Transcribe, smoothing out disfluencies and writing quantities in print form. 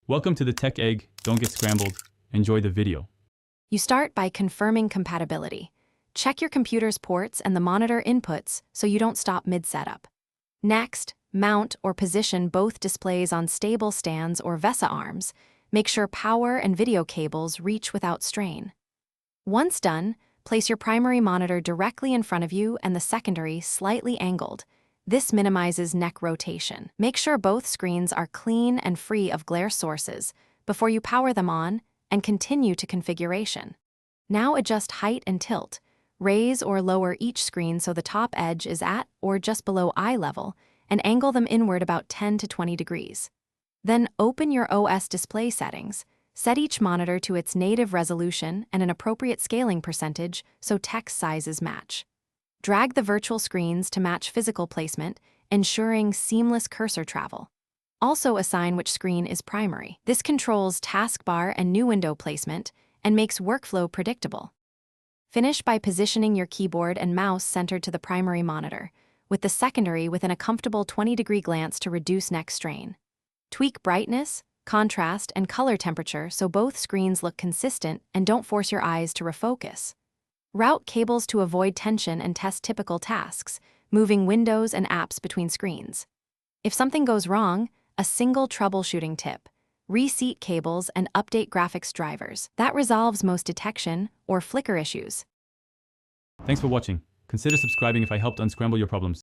Welcome to the Tech Egg. Don't get scrambled. Enjoy the video. You start by confirming compatibility. Check your computer's ports and the monitor inputs so you don't stop mid-setup. Next, mount or position both displays on stable stands or VESA arms. Make sure power and video cables reach without strain. Once done, place your primary monitor directly in front of you and the secondary slightly angled. This minimizes neck rotation. Make sure both screens are clean and free of glare sources before you power them on and continue to configuration. Now adjust height and tilt. Raise or lower each screen so the top edge is at or just below eye level, and angle them inward about 10 to 20 degrees. Then open your OS display settings. Set each monitor to its native resolution and an appropriate scaling percentage so text sizes match. Drag the virtual screens to match physical placement, ensuring seamless cursor travel. Also assign which screen is primary. This controls taskbar and new window placement and makes workflow predictable. Finish by positioning your keyboard and mouse centered to the primary monitor, with the secondary within a comfortable 20-degree glance to reduce neck strain. Tweak brightness, contrast, and color temperature so both screens look consistent and don't force your eyes to refocus. Route cables to avoid tension and test typical tasks, moving windows and apps between screens. If something goes wrong, a single troubleshooting tip: reseat cables and update graphics drivers. That resolves most detection or flicker issues. Thanks for watching. Consider subscribing if I helped unscramble your problems.